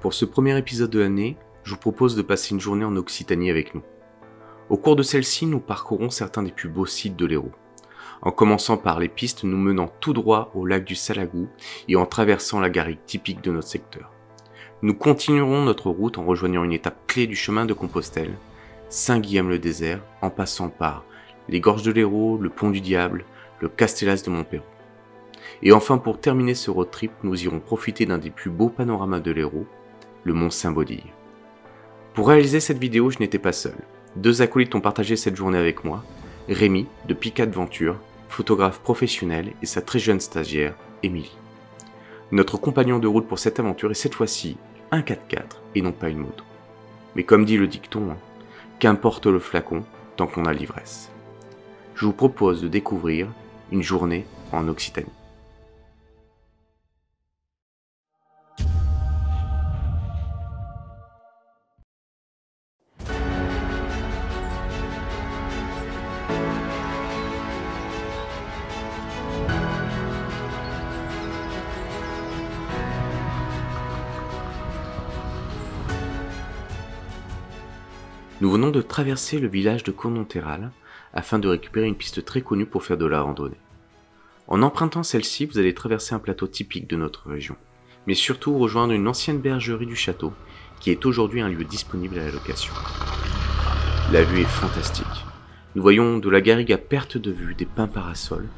Pour ce premier épisode de l'année, je vous propose de passer une journée en Occitanie avec nous. Au cours de celle-ci, nous parcourrons certains des plus beaux sites de l'Hérault, en commençant par les pistes nous menant tout droit au lac du Salagou et en traversant la garrigue typique de notre secteur. Nous continuerons notre route en rejoignant une étape clé du chemin de Compostelle, Saint-Guillaume-le-Désert, en passant par les gorges de l'Hérault, le Pont du Diable, le Castellas de Montpérou. Et enfin, pour terminer ce road trip, nous irons profiter d'un des plus beaux panoramas de l'Hérault, le mont Saint-Baudille. Pour réaliser cette vidéo, je n'étais pas seul. Deux acolytes ont partagé cette journée avec moi, Rémi de Picade Venture, photographe professionnel, et sa très jeune stagiaire, Émilie. Notre compagnon de route pour cette aventure est cette fois-ci un 4x4 et non pas une moto. Mais comme dit le dicton, qu'importe le flacon tant qu'on a l'ivresse. Je vous propose de découvrir une journée en Occitanie. Nous venons de traverser le village de Condontéral afin de récupérer une piste très connue pour faire de la randonnée. En empruntant celle-ci, vous allez traverser un plateau typique de notre région, mais surtout rejoindre une ancienne bergerie du château qui est aujourd'hui un lieu disponible à la location. La vue est fantastique. Nous voyons de la garrigue à perte de vue, des pins parasols,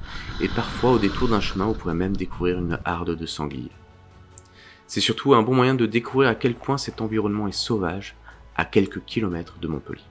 et parfois au détour d'un chemin, vous pourrez même découvrir une harde de sangliers. C'est surtout un bon moyen de découvrir à quel point cet environnement est sauvage, à quelques kilomètres de Montpellier.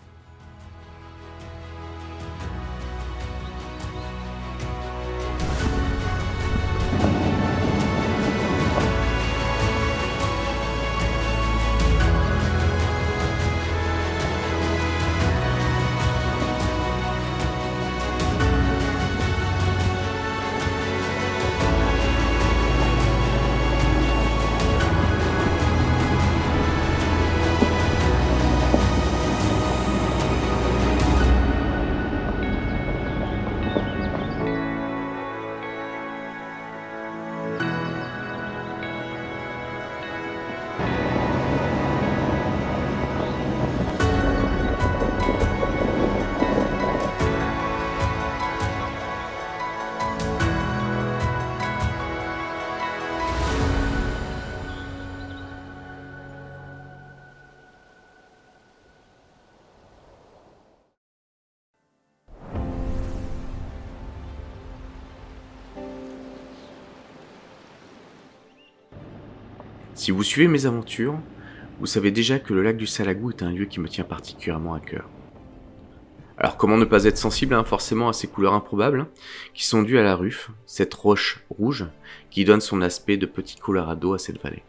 Si vous suivez mes aventures, vous savez déjà que le lac du Salagou est un lieu qui me tient particulièrement à cœur. Alors comment ne pas être sensible forcément à ces couleurs improbables qui sont dues à la ruffe, cette roche rouge qui donne son aspect de petit Colorado à cette vallée.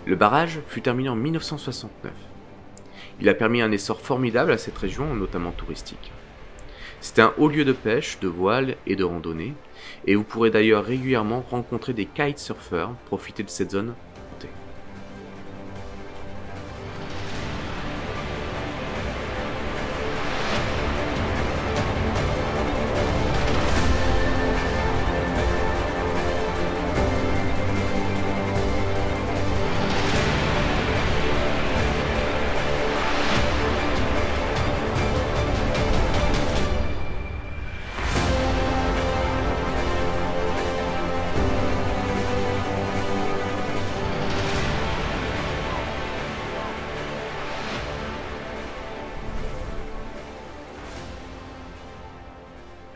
Le barrage fut terminé en 1969. Il a permis un essor formidable à cette région, notamment touristique. C'est un haut lieu de pêche, de voile et de randonnée, et vous pourrez d'ailleurs régulièrement rencontrer des kitesurfers profiter de cette zone.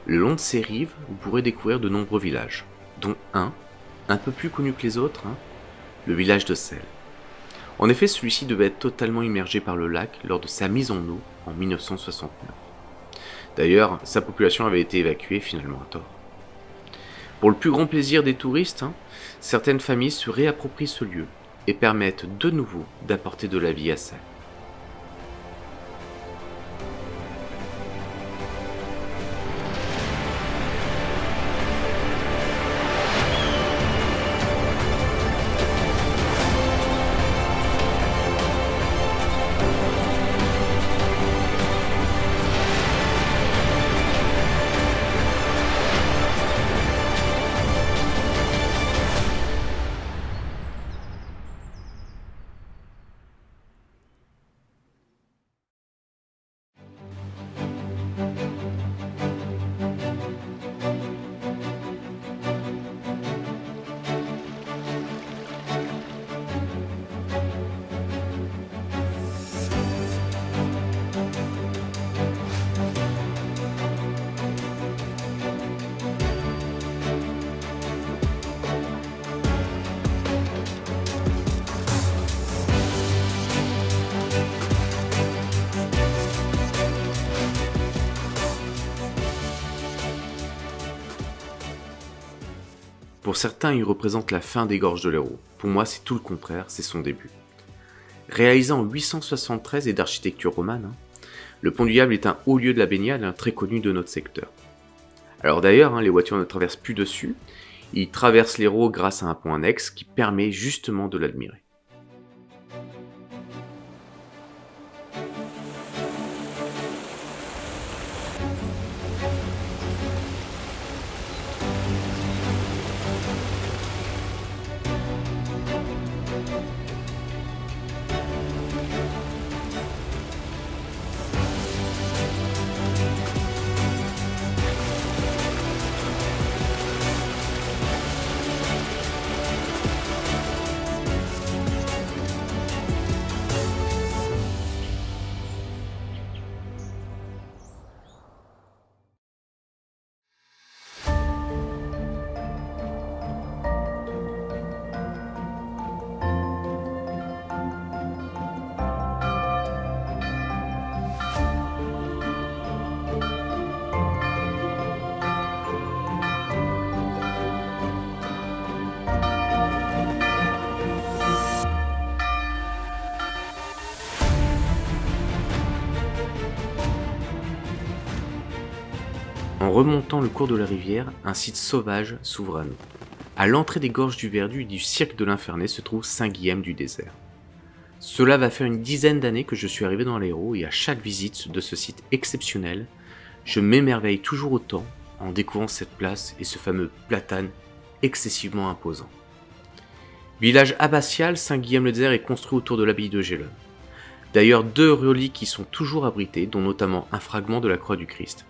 Le long de ces rives, vous pourrez découvrir de nombreux villages, dont un peu plus connu que les autres, le village de Celle. En effet, celui-ci devait être totalement immergé par le lac lors de sa mise en eau en 1969. D'ailleurs, sa population avait été évacuée finalement à tort. Pour le plus grand plaisir des touristes, certaines familles se réapproprient ce lieu et permettent de nouveau d'apporter de la vie à Celle. Pour certains, il représente la fin des gorges de l'Hérault. Pour moi, c'est tout le contraire, c'est son début. Réalisé en 873 et d'architecture romane, le Pont du Diable est un haut lieu de la baignade très connu de notre secteur. Alors d'ailleurs, les voitures ne traversent plus dessus, ils traversent l'Hérault grâce à un pont annexe qui permet justement de l'admirer. En remontant le cours de la rivière, un site sauvage s'ouvre à nous. À l'entrée des gorges du Verdu et du cirque de l'Infernet se trouve Saint-Guillaume du Désert. Cela va faire une dizaine d'années que je suis arrivé dans l'Hérault et à chaque visite de ce site exceptionnel, je m'émerveille toujours autant en découvrant cette place et ce fameux platane excessivement imposant. Village abbatial, Saint-Guillaume-le-Désert est construit autour de l'abbaye de Gélone. D'ailleurs, 2 reliques y sont toujours abritées, dont notamment un fragment de la croix du Christ.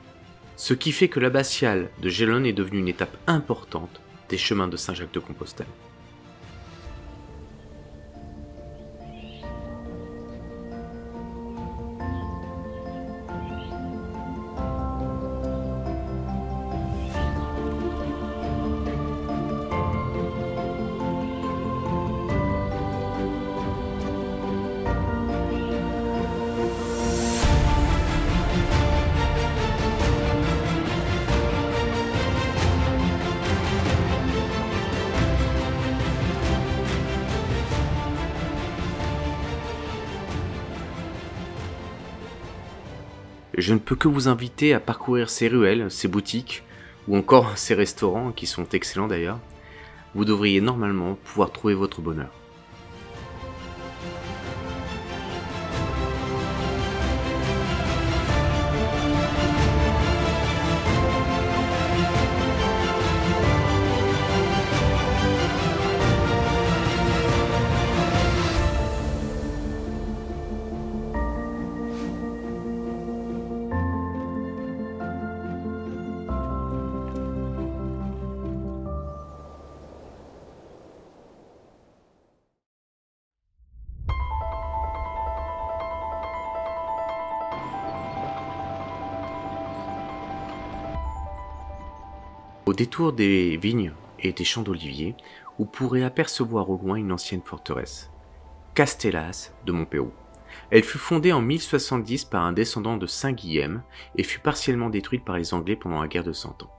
Ce qui fait que l'abbatiale de Gélone est devenue une étape importante des chemins de Saint-Jacques-de-Compostelle. Je ne peux que vous inviter à parcourir ces ruelles, ces boutiques, ou encore ces restaurants qui sont excellents d'ailleurs. Vous devriez normalement pouvoir trouver votre bonheur. Au détour des vignes et des champs d'oliviers, vous pourrez apercevoir au loin une ancienne forteresse, Castellas de Montpérou. Elle fut fondée en 1070 par un descendant de Saint Guillaume et fut partiellement détruite par les Anglais pendant la guerre de Cent Ans.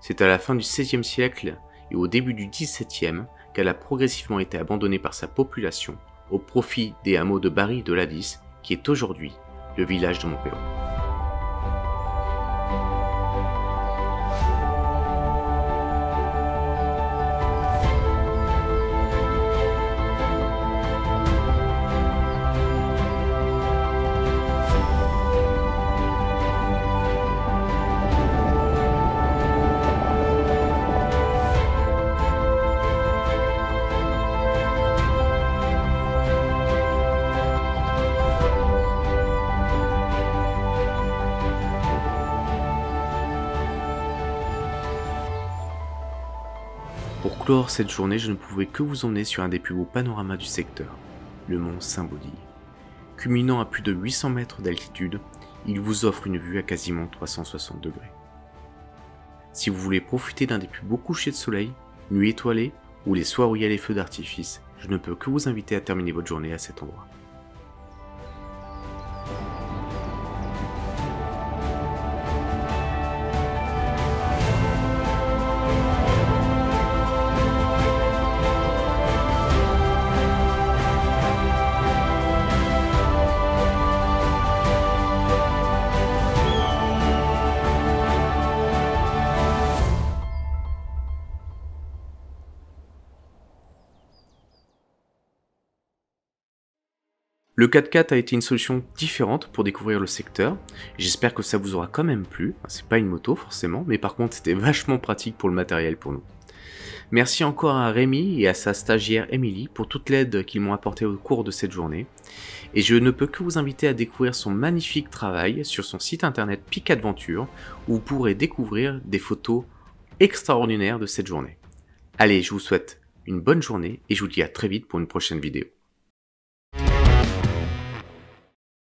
C'est à la fin du XVIe siècle et au début du XVIIe qu'elle a progressivement été abandonnée par sa population au profit des hameaux de Barry et de Ladis, qui est aujourd'hui le village de Montpérou. Pour clore cette journée, je ne pouvais que vous emmener sur un des plus beaux panoramas du secteur, le mont Saint-Baudille. Culminant à plus de 800 mètres d'altitude, il vous offre une vue à quasiment 360 degrés. Si vous voulez profiter d'un des plus beaux couchers de soleil, nuit étoilée ou les soirs où il y a les feux d'artifice, je ne peux que vous inviter à terminer votre journée à cet endroit. Le 4x4 a été une solution différente pour découvrir le secteur. J'espère que ça vous aura quand même plu. C'est pas une moto forcément, mais par contre c'était vachement pratique pour le matériel pour nous. Merci encore à Rémi et à sa stagiaire Émilie pour toute l'aide qu'ils m'ont apportée au cours de cette journée. Et je ne peux que vous inviter à découvrir son magnifique travail sur son site internet Pic Adventure, où vous pourrez découvrir des photos extraordinaires de cette journée. Allez, je vous souhaite une bonne journée et je vous dis à très vite pour une prochaine vidéo.